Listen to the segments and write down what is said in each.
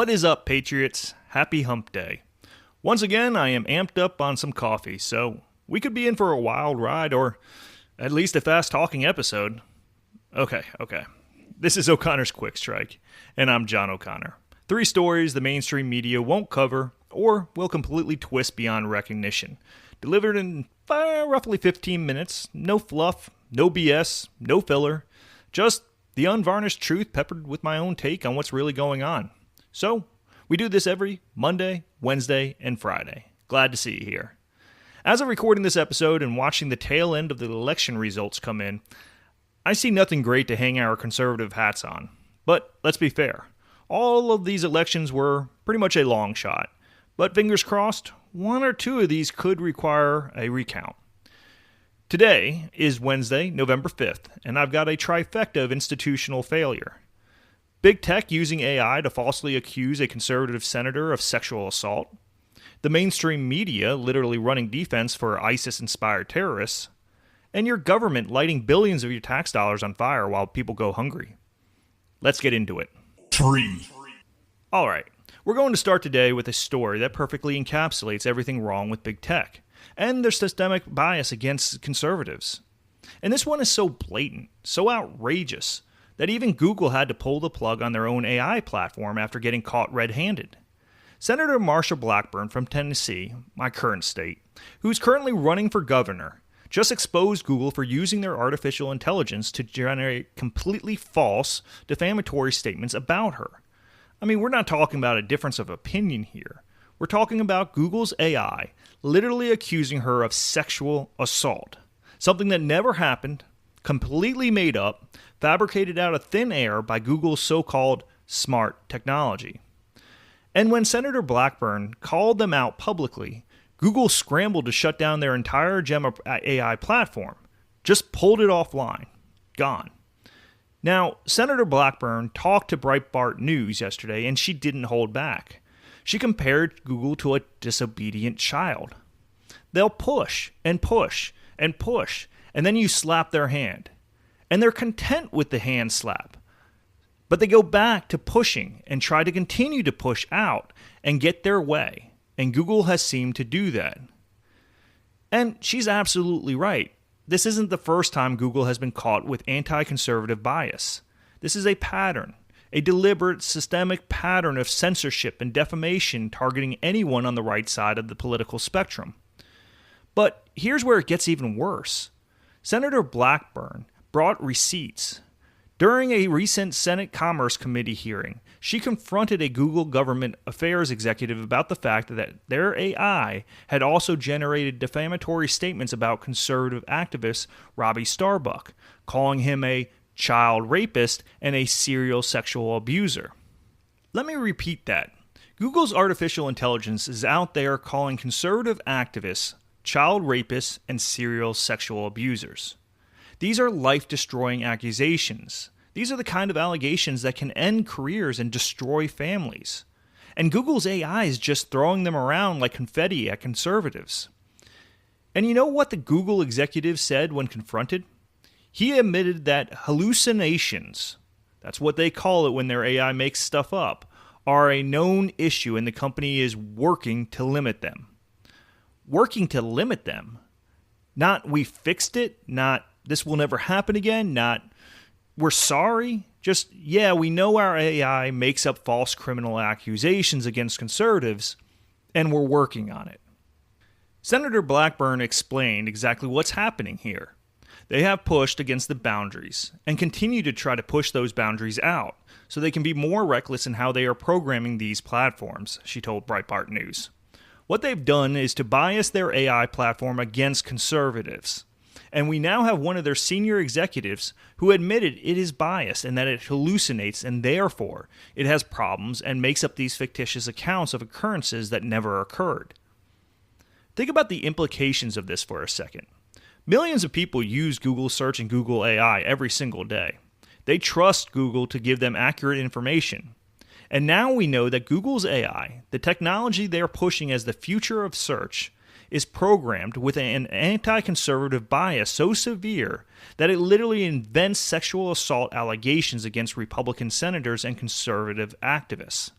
What is up, Patriots? Happy Hump Day. Once again, I am amped up on some coffee, so we could be in for a wild ride or at least a fast-talking episode. Okay. This is O'Connor's Quick Strike, and I'm John O'Connor. 3 stories the mainstream media won't cover or will completely twist beyond recognition. Delivered in roughly 15 minutes, no fluff, no BS, no filler, just the unvarnished truth peppered with my own take on what's really going on. So, we do this every Monday, Wednesday, and Friday. Glad to see you here. As I'm recording this episode and watching the tail end of the election results come in, I see nothing great to hang our conservative hats on. But let's be fair. All of these elections were pretty much a long shot. But fingers crossed, 1 or 2 of these could require a recount. Today is Wednesday, November 5th, and I've got a trifecta of institutional failure. Big tech using AI to falsely accuse a conservative senator of sexual assault. The mainstream media literally running defense for ISIS-inspired terrorists. And your government lighting billions of your tax dollars on fire while people go hungry. Let's get into it. 3. Alright, we're going to start today with a story that perfectly encapsulates everything wrong with big tech and their systemic bias against conservatives. And this one is so blatant, so outrageous, that even Google had to pull the plug on their own AI platform after getting caught red-handed. Senator Marsha Blackburn from Tennessee, my current state, who's currently running for governor, just exposed Google for using their artificial intelligence to generate completely false, defamatory statements about her. I mean, we're not talking about a difference of opinion here. We're talking about Google's AI literally accusing her of sexual assault, something that never happened, completely made up, fabricated out of thin air by Google's so-called smart technology. And when Senator Blackburn called them out publicly, Google scrambled to shut down their entire Gemma AI platform, just pulled it offline, gone. Now, Senator Blackburn talked to Breitbart News yesterday, and she didn't hold back. She compared Google to a disobedient child. They'll push and push and push, and then you slap their hand. And they're content with the hand slap. But they go back to pushing and try to continue to push out and get their way. And Google has seemed to do that. And she's absolutely right. This isn't the first time Google has been caught with anti-conservative bias. This is a pattern, a deliberate, systemic pattern of censorship and defamation targeting anyone on the right side of the political spectrum. But here's where it gets even worse. Senator Blackburn brought receipts. During a recent Senate Commerce Committee hearing, she confronted a Google government affairs executive about the fact that their AI had also generated defamatory statements about conservative activist Robbie Starbuck, calling him a child rapist and a serial sexual abuser. Let me repeat that. Google's artificial intelligence is out there calling conservative activists child rapists and serial sexual abusers. These are life-destroying accusations. These are the kind of allegations that can end careers and destroy families. And Google's AI is just throwing them around like confetti at conservatives. And you know what the Google executive said when confronted? He admitted that hallucinations, that's what they call it when their AI makes stuff up, are a known issue and the company is working to limit them. Working to limit them? Not we fixed it, not this will never happen again, not we're sorry, just, yeah, we know our AI makes up false criminal accusations against conservatives, and we're working on it. Senator Blackburn explained exactly what's happening here. They have pushed against the boundaries, and continue to try to push those boundaries out, so they can be more reckless in how they are programming these platforms, she told Breitbart News. What they've done is to bias their AI platform against conservatives. And we now have one of their senior executives who admitted it is biased and that it hallucinates and therefore it has problems and makes up these fictitious accounts of occurrences that never occurred. Think about the implications of this for a second. Millions of people use Google Search and Google AI every single day. They trust Google to give them accurate information. And now we know that Google's AI, the technology they're pushing as the future of search, is programmed with an anti-conservative bias so severe that it literally invents sexual assault allegations against Republican senators and conservative activists.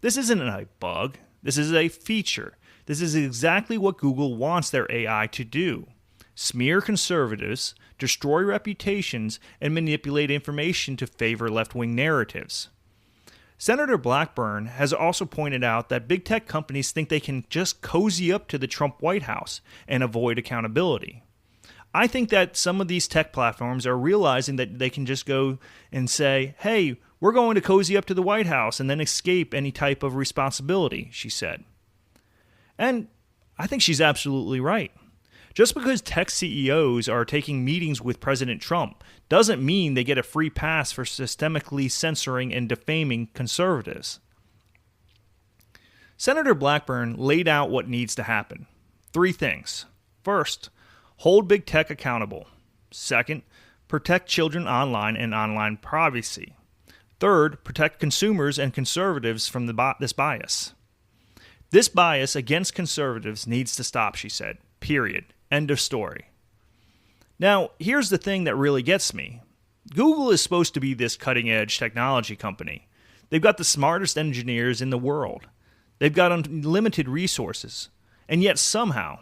This isn't a bug. This is a feature. This is exactly what Google wants their AI to do. Smear conservatives, destroy reputations, and manipulate information to favor left-wing narratives. Senator Blackburn has also pointed out that big tech companies think they can just cozy up to the Trump White House and avoid accountability. I think that some of these tech platforms are realizing that they can just go and say, hey, we're going to cozy up to the White House and then escape any type of responsibility, she said. And I think she's absolutely right. Just because tech CEOs are taking meetings with President Trump doesn't mean they get a free pass for systemically censoring and defaming conservatives. Senator Blackburn laid out what needs to happen. 3 things. First, hold big tech accountable. Second, protect children online and online privacy. Third, protect consumers and conservatives from this bias. This bias against conservatives needs to stop, she said. Period. End of story. Now, here's the thing that really gets me. Google is supposed to be this cutting-edge technology company. They've got the smartest engineers in the world. They've got unlimited resources. And yet somehow,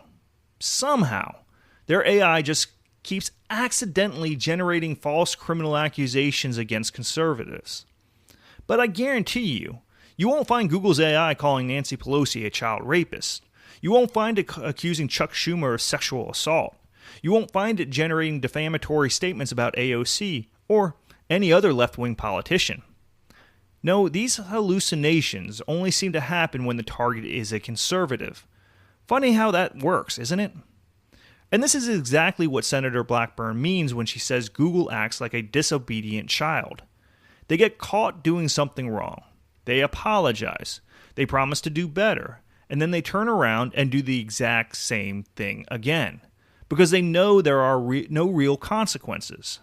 their AI just keeps accidentally generating false criminal accusations against conservatives. But I guarantee you won't find Google's AI calling Nancy Pelosi a child rapist. You won't find it accusing Chuck Schumer of sexual assault. You won't find it generating defamatory statements about AOC or any other left-wing politician. No, these hallucinations only seem to happen when the target is a conservative. Funny how that works, isn't it? And this is exactly what Senator Blackburn means when she says Google acts like a disobedient child. They get caught doing something wrong. They apologize. They promise to do better. And then they turn around and do the exact same thing again, because they know there are no real consequences.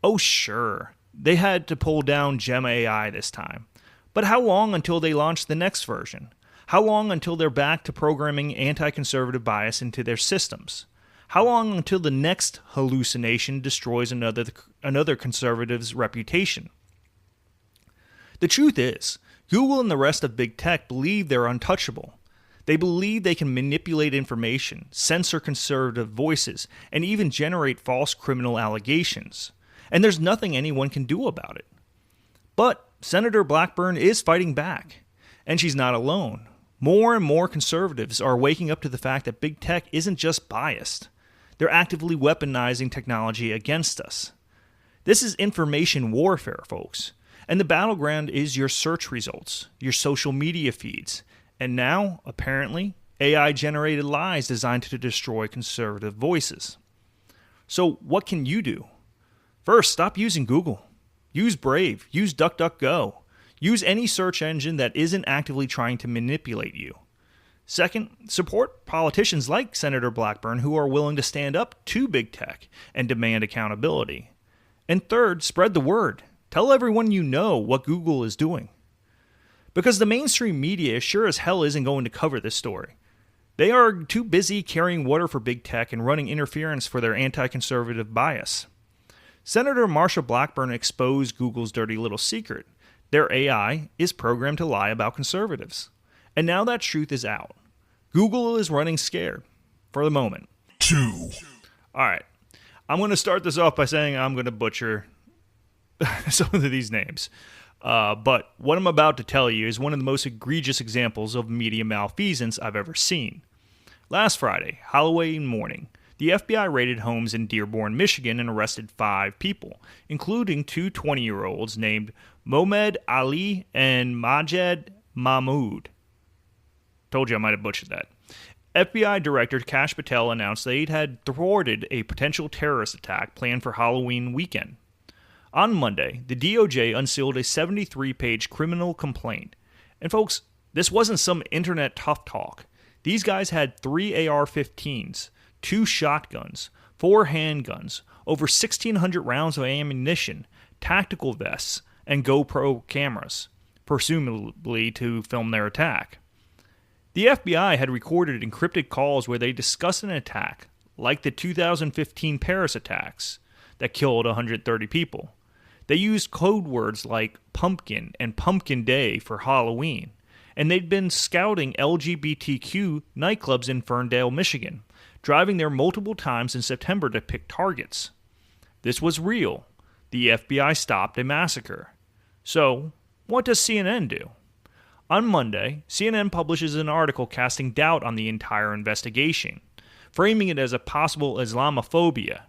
Oh, sure, they had to pull down Gemma AI this time. But how long until they launch the next version? How long until they're back to programming anti-conservative bias into their systems? How long until the next hallucination destroys another conservative's reputation? The truth is, Google and the rest of big tech believe they're untouchable. They believe they can manipulate information, censor conservative voices, and even generate false criminal allegations. And there's nothing anyone can do about it. But Senator Blackburn is fighting back. And she's not alone. More and more conservatives are waking up to the fact that big tech isn't just biased. They're actively weaponizing technology against us. This is information warfare, folks. And the battleground is your search results, your social media feeds, and now, apparently, AI-generated lies designed to destroy conservative voices. So what can you do? First, stop using Google. Use Brave. Use DuckDuckGo. Use any search engine that isn't actively trying to manipulate you. Second, support politicians like Senator Blackburn who are willing to stand up to big tech and demand accountability. And third, spread the word. Tell everyone you know what Google is doing. Because the mainstream media sure as hell isn't going to cover this story. They are too busy carrying water for big tech and running interference for their anti-conservative bias. Senator Marsha Blackburn exposed Google's dirty little secret. Their AI is programmed to lie about conservatives. And now that truth is out. Google is running scared. For the moment. 2. Alright. I'm going to start this off by saying I'm going to butcher some of these names. But what I'm about to tell you is one of the most egregious examples of media malfeasance I've ever seen. Last Friday, Halloween morning, the FBI raided homes in Dearborn, Michigan and arrested 5 people, including 2 20-year-olds named Mohamed Ali and Majed Mahmoud. Told you I might have butchered that. FBI Director Kash Patel announced they had thwarted a potential terrorist attack planned for Halloween weekend. On Monday, the DOJ unsealed a 73-page criminal complaint. And folks, this wasn't some internet tough talk. These guys had 3 AR-15s, 2 shotguns, 4 handguns, over 1,600 rounds of ammunition, tactical vests, and GoPro cameras, presumably to film their attack. The FBI had recorded encrypted calls where they discussed an attack, like the 2015 Paris attacks that killed 130 people. They used code words like Pumpkin and Pumpkin Day for Halloween, and they'd been scouting LGBTQ nightclubs in Ferndale, Michigan, driving there multiple times in September to pick targets. This was real. The FBI stopped a massacre. So, what does CNN do? On Monday, CNN publishes an article casting doubt on the entire investigation, framing it as a possible Islamophobia.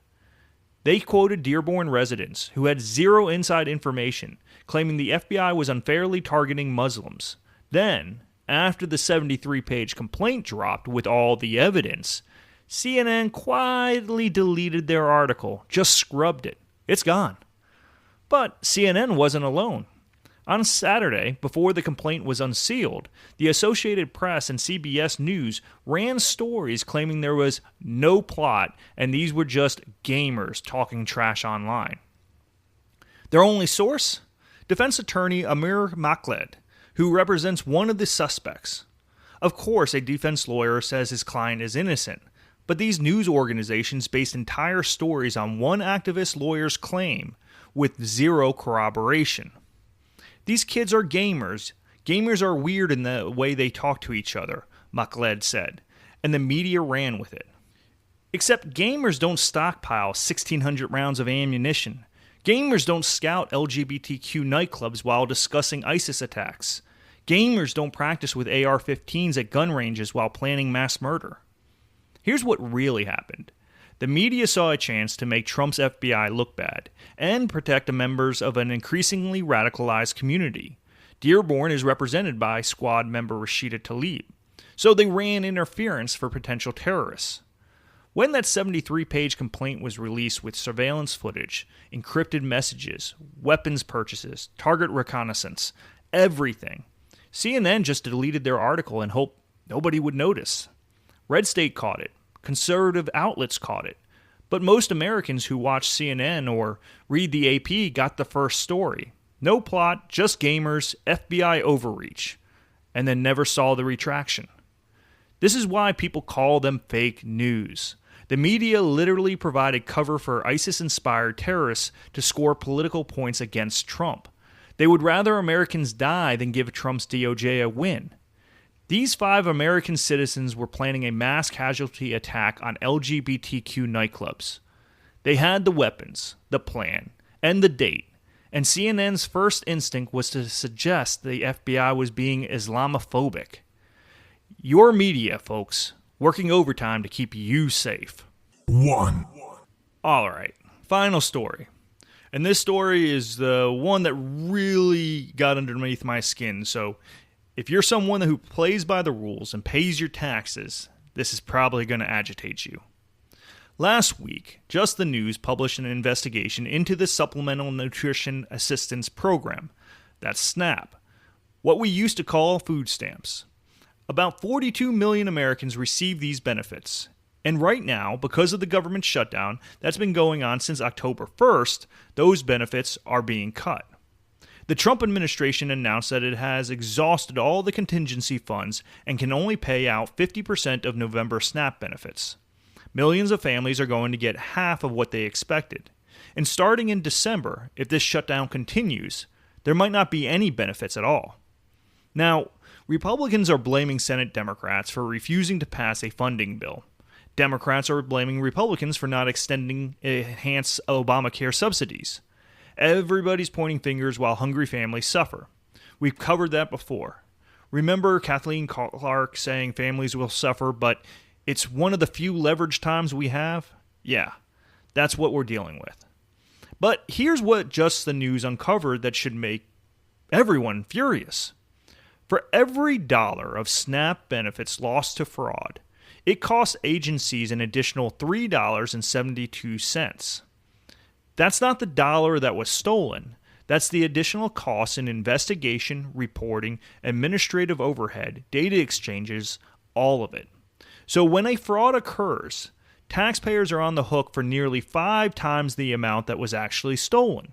They quoted Dearborn residents who had zero inside information, claiming the FBI was unfairly targeting Muslims. Then, after the 73-page complaint dropped with all the evidence, CNN quietly deleted their article, just scrubbed it. It's gone. But CNN wasn't alone. On Saturday, before the complaint was unsealed, the Associated Press and CBS News ran stories claiming there was no plot and these were just gamers talking trash online. Their only source? Defense attorney Amir Makled, who represents one of the suspects. Of course, a defense lawyer says his client is innocent, but these news organizations based entire stories on one activist lawyer's claim with zero corroboration. These kids are gamers. Gamers are weird in the way they talk to each other, Makled said, and the media ran with it. Except gamers don't stockpile 1,600 rounds of ammunition. Gamers don't scout LGBTQ nightclubs while discussing ISIS attacks. Gamers don't practice with AR-15s at gun ranges while planning mass murder. Here's what really happened. The media saw a chance to make Trump's FBI look bad and protect the members of an increasingly radicalized community. Dearborn is represented by squad member Rashida Tlaib, so they ran interference for potential terrorists. When that 73-page complaint was released with surveillance footage, encrypted messages, weapons purchases, target reconnaissance, everything, CNN just deleted their article and hoped nobody would notice. Red State caught it. Conservative outlets caught it. But most Americans who watch CNN or read the AP got the first story. No plot, just gamers, FBI overreach. And then never saw the retraction. This is why people call them fake news. The media literally provided cover for ISIS-inspired terrorists to score political points against Trump. They would rather Americans die than give Trump's DOJ a win. These 5 American citizens were planning a mass casualty attack on LGBTQ nightclubs. They had the weapons, the plan, and the date, and CNN's first instinct was to suggest the FBI was being Islamophobic. Your media, folks, working overtime to keep you safe. 1. Alright, final story. And this story is the one that really got underneath my skin, so if you're someone who plays by the rules and pays your taxes, this is probably going to agitate you. Last week, Just the News published an investigation into the Supplemental Nutrition Assistance Program, that's SNAP, what we used to call food stamps. About 42 million Americans receive these benefits, and right now, because of the government shutdown that's been going on since October 1st, those benefits are being cut. The Trump administration announced that it has exhausted all the contingency funds and can only pay out 50% of November SNAP benefits. Millions of families are going to get half of what they expected. And starting in December, if this shutdown continues, there might not be any benefits at all. Now, Republicans are blaming Senate Democrats for refusing to pass a funding bill. Democrats are blaming Republicans for not extending enhanced Obamacare subsidies. Everybody's pointing fingers while hungry families suffer. We've covered that before. Remember Kathleen Clark saying families will suffer, but it's one of the few leverage times we have? Yeah, that's what we're dealing with. But here's what Just the News uncovered that should make everyone furious. For every dollar of SNAP benefits lost to fraud, it costs agencies an additional $3.72. That's not the dollar that was stolen. That's the additional costs in investigation, reporting, administrative overhead, data exchanges, all of it. So when a fraud occurs, taxpayers are on the hook for nearly 5 times the amount that was actually stolen.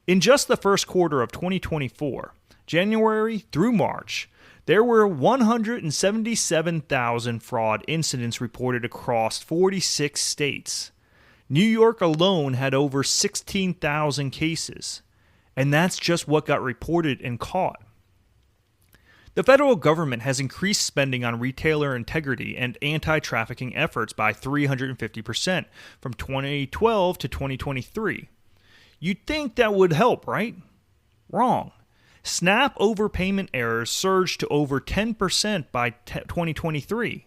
In just the first quarter of 2024, January through March, there were 177,000 fraud incidents reported across 46 states. New York alone had over 16,000 cases. And that's just what got reported and caught. The federal government has increased spending on retailer integrity and anti-trafficking efforts by 350% from 2012 to 2023. You'd think that would help, right? Wrong. SNAP overpayment errors surged to over 10% by 2023.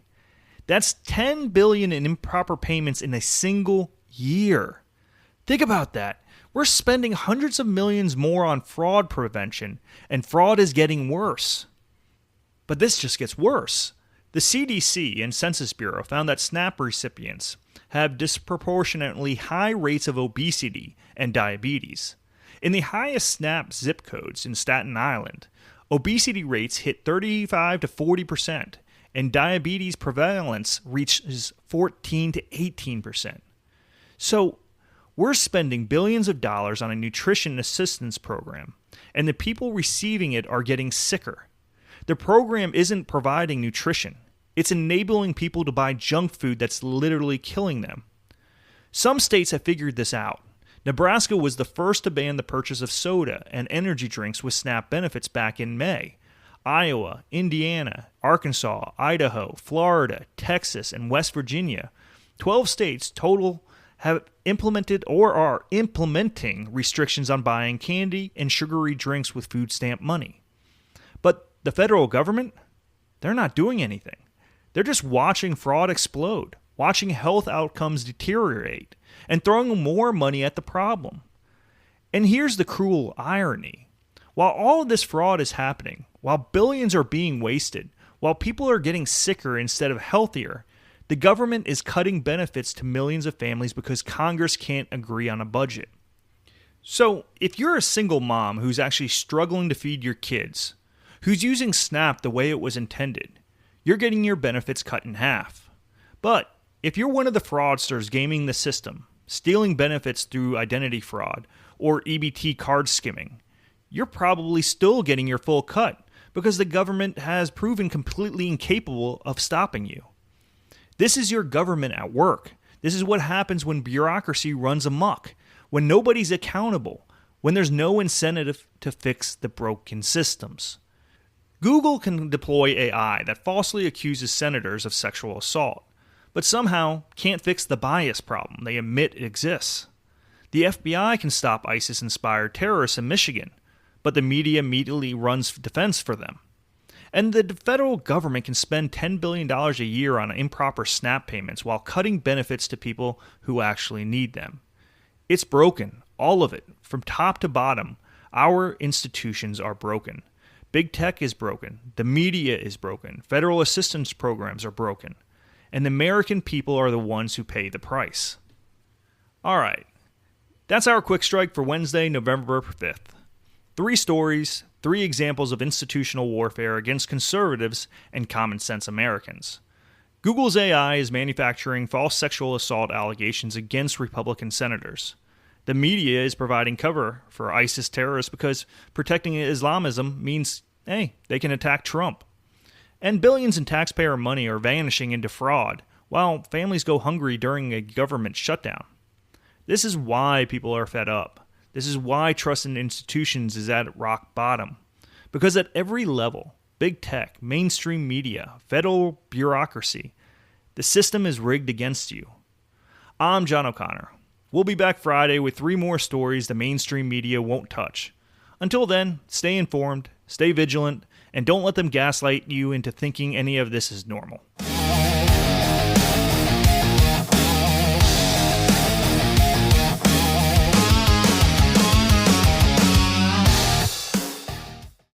That's $10 billion in improper payments in a single year. Think about that. We're spending hundreds of millions more on fraud prevention, and fraud is getting worse. But this just gets worse. The CDC and Census Bureau found that SNAP recipients have disproportionately high rates of obesity and diabetes. In the highest SNAP zip codes in Staten Island, obesity rates hit 35 to 40%, and diabetes prevalence reaches 14 to 18%. So, we're spending billions of dollars on a nutrition assistance program, and the people receiving it are getting sicker. The program isn't providing nutrition. It's enabling people to buy junk food that's literally killing them. Some states have figured this out. Nebraska was the first to ban the purchase of soda and energy drinks with SNAP benefits back in May. Iowa, Indiana, Arkansas, Idaho, Florida, Texas, and West Virginia, 12 states total, have implemented or are implementing restrictions on buying candy and sugary drinks with food stamp money. But the federal government, they're not doing anything. They're just watching fraud explode, watching health outcomes deteriorate, and throwing more money at the problem. And here's the cruel irony. While all of this fraud is happening, while billions are being wasted, while people are getting sicker instead of healthier, the government is cutting benefits to millions of families because Congress can't agree on a budget. So, if you're a single mom who's actually struggling to feed your kids, who's using SNAP the way it was intended, you're getting your benefits cut in half. But if you're one of the fraudsters gaming the system, stealing benefits through identity fraud or EBT card skimming, you're probably still getting your full cut because the government has proven completely incapable of stopping you. This is your government at work. This is what happens when bureaucracy runs amok, when nobody's accountable, when there's no incentive to fix the broken systems. Google can deploy AI that falsely accuses senators of sexual assault, but somehow can't fix the bias problem they admit exists. The FBI can stop ISIS-inspired terrorists in Michigan, but the media immediately runs defense for them. And the federal government can spend $10 billion a year on improper SNAP payments while cutting benefits to people who actually need them. It's broken, all of it, from top to bottom. Our institutions are broken. Big tech is broken. The media is broken. Federal assistance programs are broken. And the American people are the ones who pay the price. All right. That's our quick strike for Wednesday, November 5th. 3 stories, 3 examples of institutional warfare against conservatives and common sense Americans. Google's AI is manufacturing false sexual assault allegations against Republican senators. The media is providing cover for ISIS terrorists because protecting Islamism means, hey, they can attack Trump. And billions in taxpayer money are vanishing into fraud, while families go hungry during a government shutdown. This is why people are fed up. This is why trust in institutions is at rock bottom. Because at every level, big tech, mainstream media, federal bureaucracy, the system is rigged against you. I'm John O'Connor. We'll be back Friday with 3 more stories the mainstream media won't touch. Until then, stay informed, stay vigilant, and don't let them gaslight you into thinking any of this is normal.